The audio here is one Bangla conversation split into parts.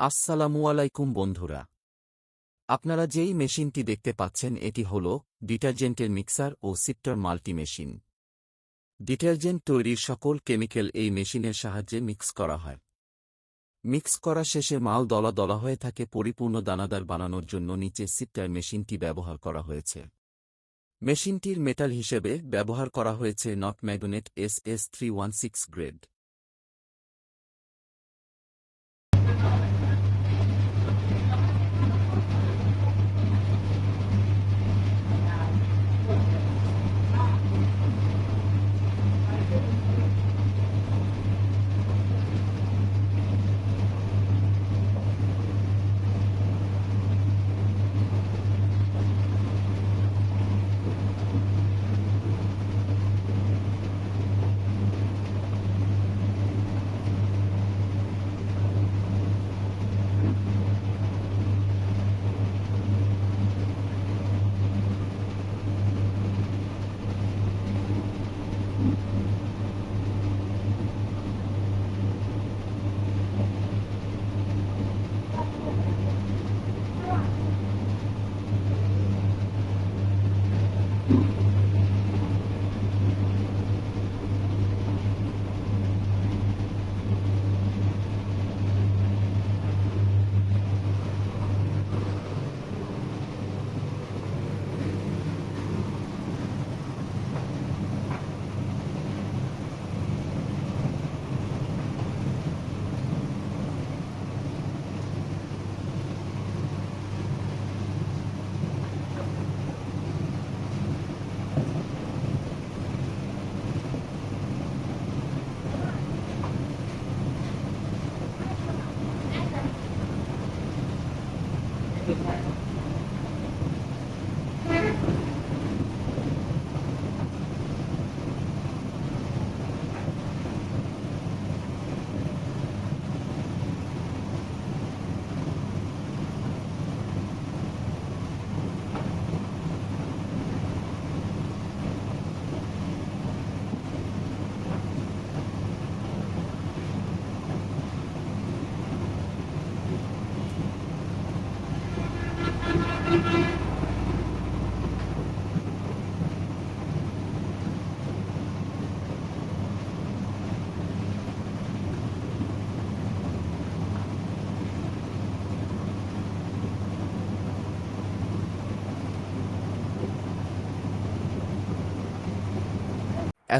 আসসালামু আলাইকুম বন্ধুরা, আপনারা যেই মেশিনটি দেখতে পাচ্ছেন এটি হল ডিটারজেন্টের মিক্সার ও সিপ্টার মাল্টি মেশিন। ডিটারজেন্ট তৈরির সকল কেমিক্যাল এই মেশিনের সাহায্যে মিক্স করা হয়। মিক্স করা শেষে মাল দলা দলা হয়ে থাকে পরিপূর্ণ দানাদার বানানোর জন্য নিচে সিপ্টার মেশিনটি ব্যবহার করা হয়েছে। মেশিনটির মেটাল হিসেবে ব্যবহার করা হয়েছে নট ম্যাগনেট SS316 গ্রেড।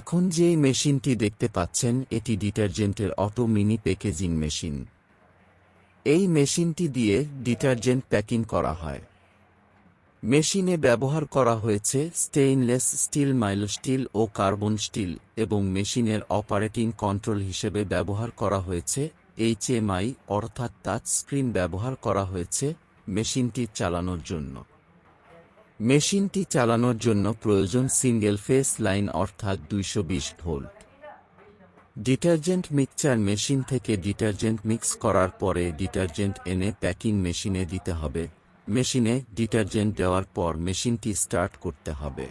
এখন যে মেশিনটি দেখতে পাচ্ছেন এটি ডিটারজেন্টের অটো মিনি প্যাকেজিং মেশিন। এই মেশিনটি দিয়ে ডিটারজেন্ট প্যাকিং করা হয়। মেশিনে ব্যবহার করা হয়েছে স্টেইনলেস স্টিল, মাইল স্টিল ও কার্বন স্টিল এবং মেশিনের অপারেটিং কন্ট্রোল হিসেবে ব্যবহার করা হয়েছে HMI অর্থাৎ টাচ স্ক্রিন ব্যবহার করা হয়েছে মেশিনটি চালানোর জন্য। মেশিনটি চালানোর জন্য প্রয়োজন সিঙ্গেল ফেস লাইন অর্থাৎ 220 ভোল্ট। ডিটারজেন্ট মিক্সচার মেশিন থেকে ডিটারজেন্ট মিক্স করার পরে ডিটারজেন্ট এনে প্যাকিং মেশিনে দিতে হবে। মেশিনে ডিটারজেন্ট দেওয়ার পর মেশিনটি স্টার্ট করতে হবে।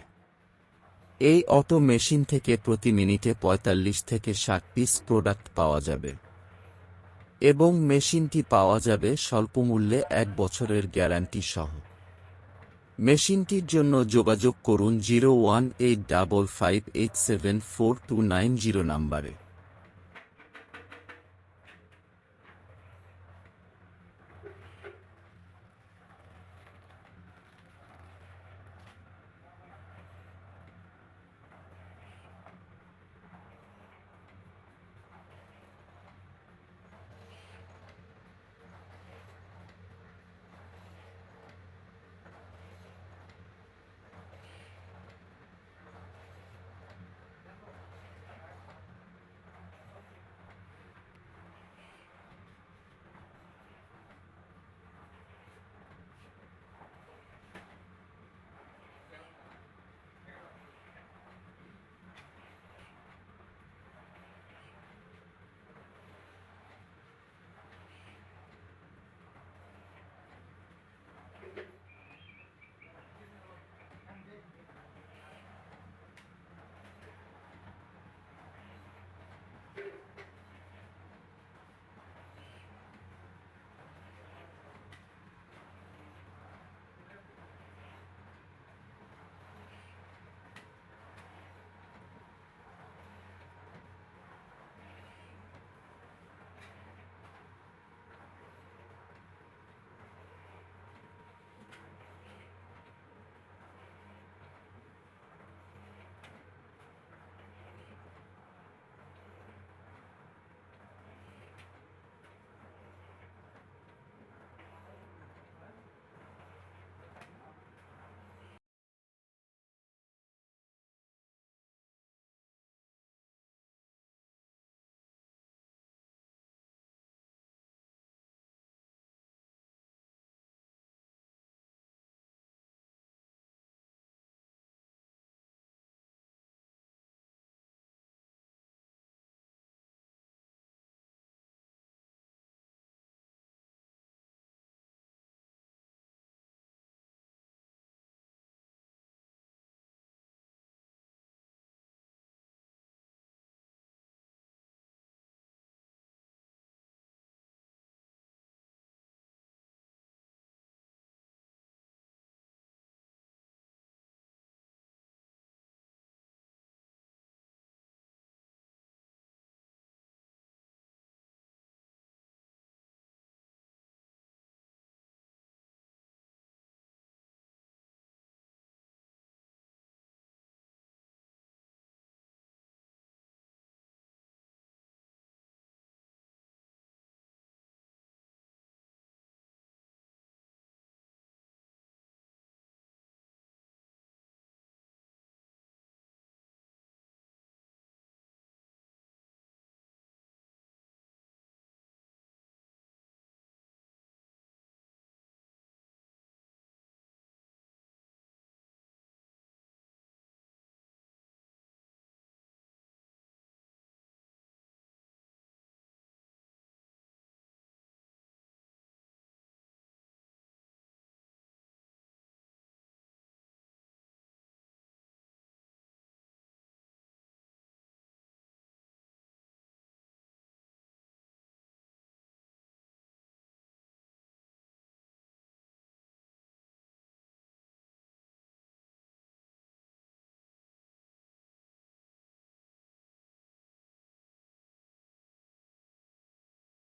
এই অটো মেশিন থেকে প্রতি মিনিটে 45 থেকে 60 পিস প্রোডাক্ট পাওয়া যাবে এবং মেশিনটি পাওয়া যাবে স্বল্পমূল্যে 1 বছরের গ্যারান্টি সহ। মেশিনটির জন্য যোগাযোগ করুন 01855874290 নম্বরে।